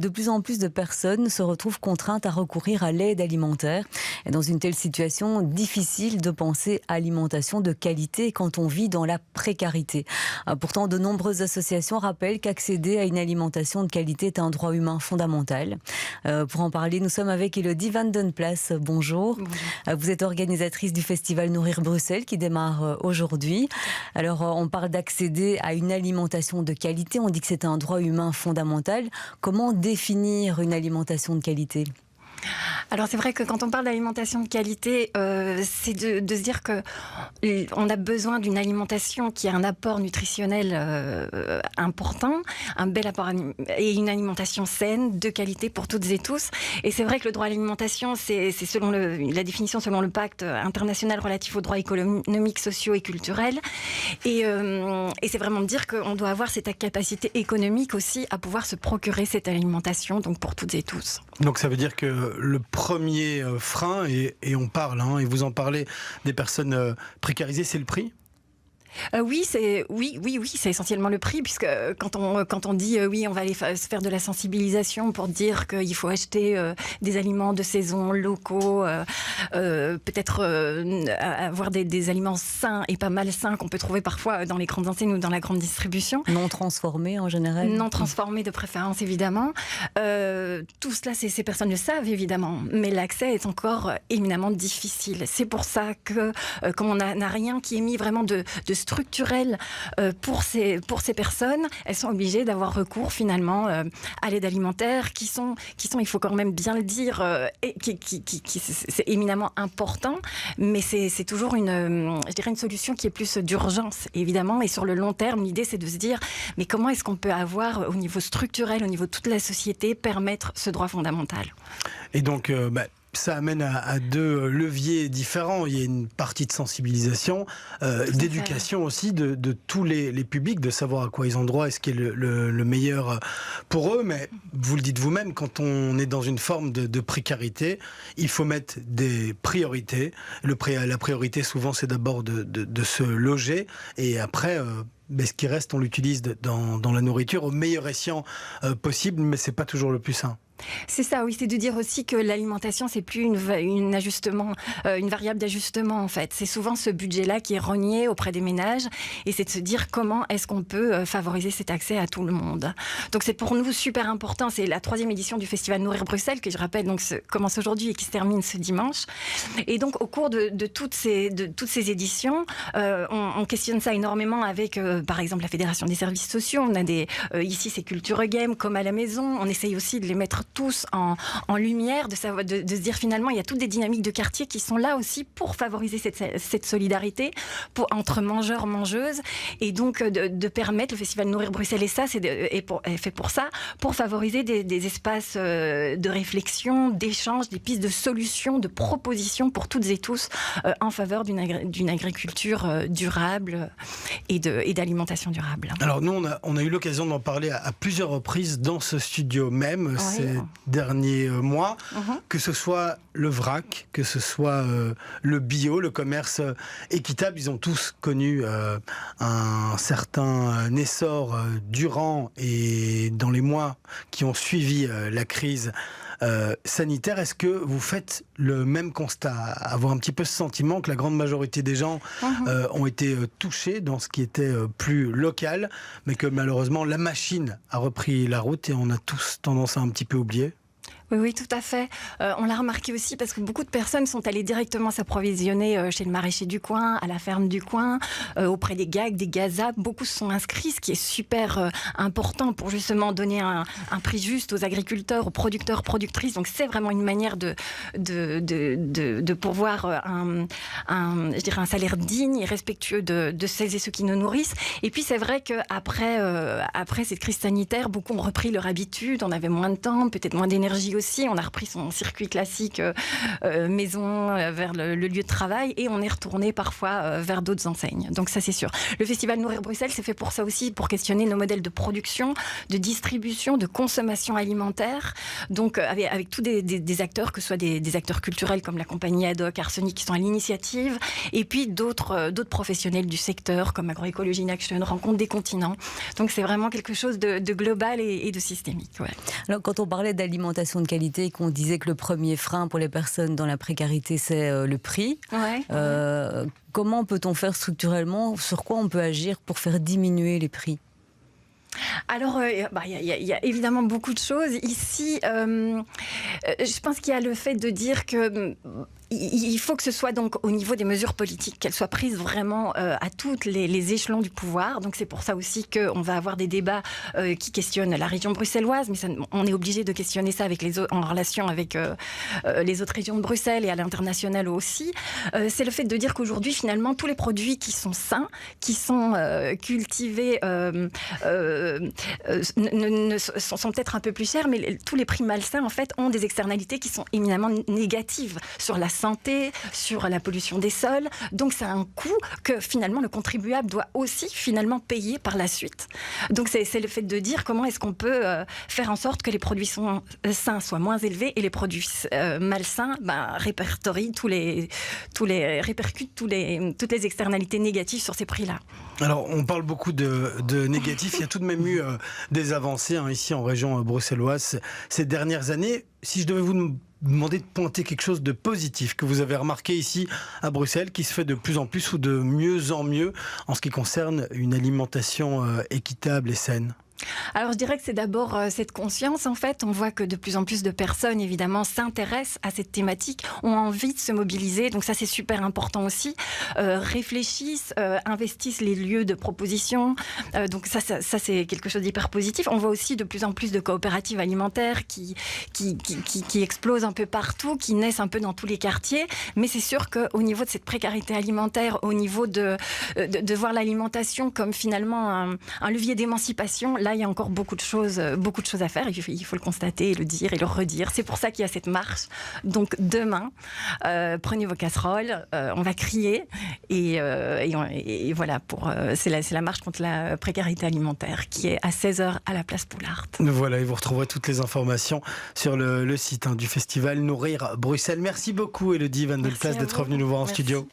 De plus en plus de personnes se retrouvent contraintes à recourir à l'aide alimentaire. Et dans une telle situation, difficile de penser à alimentation de qualité quand on vit dans la précarité. Pourtant, de nombreuses associations rappellent qu'accéder à une alimentation de qualité est un droit humain fondamental. Pour en parler, nous sommes avec Élodie Van Den Plas. Bonjour. Bonjour. Vous êtes organisatrice du festival Nourrir Bruxelles qui démarre aujourd'hui. Alors, on parle d'accéder à une alimentation de qualité. On dit que c'est un droit humain fondamental. Comment définir une alimentation de qualité ? Alors c'est vrai que quand on parle d'alimentation de qualité, c'est de se dire que on a besoin d'une alimentation qui a un apport nutritionnel important, un bel apport et une alimentation saine, de qualité pour toutes et tous. Et c'est vrai que le droit à l'alimentation, c'est selon la définition selon le pacte international relatif aux droits économiques, sociaux et culturels. Et c'est vraiment de dire qu'on doit avoir cette capacité économique aussi à pouvoir se procurer cette alimentation, donc pour toutes et tous. Donc ça veut dire que le premier frein, et on parle, et vous en parlez, des personnes précarisées, c'est le prix ? Oui, c'est essentiellement le prix, puisque quand on dit oui, on va aller se faire de la sensibilisation pour dire qu'il faut acheter des aliments de saison locaux, peut-être avoir des aliments sains et pas malsains qu'on peut trouver parfois dans les grandes enseignes ou dans la grande distribution. Non transformés en général. Non transformés de préférence évidemment. Tout cela, ces personnes le savent évidemment, mais l'accès est encore éminemment difficile. C'est pour ça que comme on n'a rien qui est mis vraiment de structurelles pour ces personnes, elles sont obligées d'avoir recours finalement à l'aide alimentaire qui sont, il faut quand même bien le dire, c'est éminemment important, mais c'est toujours une solution qui est plus d'urgence évidemment, et sur le long terme, l'idée c'est de se dire mais comment est-ce qu'on peut avoir au niveau structurel, au niveau de toute la société, permettre ce droit fondamental. Et donc ça amène à deux leviers différents. Il y a une partie de sensibilisation, d'éducation aussi de tous les publics, de savoir à quoi ils ont droit et ce qui est le meilleur pour eux. Mais vous le dites vous-même, quand on est dans une forme de précarité, il faut mettre des priorités. La priorité, souvent, c'est d'abord de se loger. Et après... ce qui reste, on l'utilise dans la nourriture au meilleur escient possible, mais c'est pas toujours le plus sain. C'est ça, oui, c'est de dire aussi que l'alimentation, c'est plus une variable d'ajustement en fait. C'est souvent ce budget-là qui est rogné auprès des ménages, et c'est de se dire comment est-ce qu'on peut favoriser cet accès à tout le monde. Donc c'est pour nous super important. C'est la 3e édition du festival Nourrir Bruxelles, que je rappelle donc commence aujourd'hui et qui se termine ce dimanche. Et donc au cours de toutes ces éditions, on questionne ça énormément avec par exemple la Fédération des services sociaux. On a ici c'est Culture Game comme à la maison. On essaye aussi de les mettre tous en lumière, de se dire finalement il y a toutes des dynamiques de quartier qui sont là aussi pour favoriser cette solidarité entre mangeurs, mangeuses, et donc de permettre le festival Nourrir Bruxelles, et ça est fait pour ça, pour favoriser des espaces de réflexion, d'échange, des pistes de solutions, de propositions pour toutes et tous en faveur d'une agriculture durable et d'alimentation durable. Alors nous on a eu l'occasion d'en parler à plusieurs reprises dans ce studio même. Ces derniers mois, que ce soit le vrac, que ce soit le bio, le commerce équitable, ils ont tous connu un certain essor durant et dans les mois qui ont suivi la crise sanitaire. Est-ce que vous faites le même constat, avoir un petit peu ce sentiment que la grande majorité des gens ont été touchés dans ce qui était plus local, mais que malheureusement la machine a repris la route et on a tous tendance à un petit peu oublier? Oui, tout à fait. On l'a remarqué aussi parce que beaucoup de personnes sont allées directement s'approvisionner chez le maraîcher du coin, à la ferme du coin, auprès des GAC, des GAZA. Beaucoup se sont inscrits, ce qui est super important pour justement donner un prix juste aux agriculteurs, aux producteurs, productrices. Donc c'est vraiment une manière de pourvoir un salaire digne et respectueux de celles et ceux qui nous nourrissent. Et puis c'est vrai qu'après cette crise sanitaire, beaucoup ont repris leur habitude. On avait moins de temps, peut-être moins d'énergie aussi, on a repris son circuit classique maison vers le lieu de travail et on est retourné parfois vers d'autres enseignes. Donc ça, c'est sûr. Le festival Nourrir Bruxelles, c'est fait pour ça aussi, pour questionner nos modèles de production, de distribution, de consommation alimentaire. Donc avec tous des acteurs, que ce soit des acteurs culturels comme la compagnie Ad Hoc, Arsenic, qui sont à l'initiative, et puis d'autres professionnels du secteur comme Agroécologie in Action, Rencontre des continents. Donc c'est vraiment quelque chose de global et de systémique. Ouais. Alors, quand on parlait d'alimentation de qualité et qu'on disait que le premier frein pour les personnes dans la précarité, c'est le prix, comment peut-on faire structurellement? Sur quoi on peut agir pour faire diminuer les prix? Alors, y a évidemment beaucoup de choses. Ici, je pense qu'il y a le fait de dire que il faut que ce soit donc au niveau des mesures politiques, qu'elles soient prises vraiment à tous les échelons du pouvoir. Donc c'est pour ça aussi qu'on va avoir des débats qui questionnent la région bruxelloise, mais on est obligé de questionner ça en relation avec les autres régions de Bruxelles et à l'international aussi. C'est le fait de dire qu'aujourd'hui, finalement, tous les produits qui sont sains, qui sont cultivés, sont peut-être un peu plus chers, mais tous les prix malsains, en fait, ont des externalités qui sont éminemment négatives sur la santé, sur la pollution des sols. Donc c'est un coût que finalement le contribuable doit aussi finalement payer par la suite. Donc c'est le fait de dire comment est-ce qu'on peut faire en sorte que les produits sains soient moins élevés et les produits malsains répercutent toutes les externalités négatives sur ces prix-là. Alors on parle beaucoup de négatifs, il y a tout de même eu des avancées ici en région bruxelloise ces dernières années. Si je devais vous demander de pointer quelque chose de positif que vous avez remarqué ici à Bruxelles, qui se fait de plus en plus ou de mieux en mieux en ce qui concerne une alimentation équitable et saine? Alors je dirais que c'est d'abord cette conscience. En fait, on voit que de plus en plus de personnes, évidemment, s'intéressent à cette thématique, ont envie de se mobiliser. Donc ça, c'est super important aussi. Réfléchissent, investissent les lieux de proposition. Donc ça c'est quelque chose d'hyper positif. On voit aussi de plus en plus de coopératives alimentaires qui explosent un peu partout, qui naissent un peu dans tous les quartiers. Mais c'est sûr qu'au niveau de cette précarité alimentaire, au niveau de voir l'alimentation comme finalement un levier d'émancipation, là, il y a encore beaucoup de choses à faire. Il faut le constater, le dire et le redire. C'est pour ça qu'il y a cette marche. Donc demain, prenez vos casseroles, on va crier et voilà. C'est la marche contre la précarité alimentaire qui est à 16h à la place Poulart. Voilà, et vous retrouverez toutes les informations sur le site du festival Nourrir Bruxelles. Merci beaucoup, Élodie Van Den Plas, d'être venue nous voir en studio.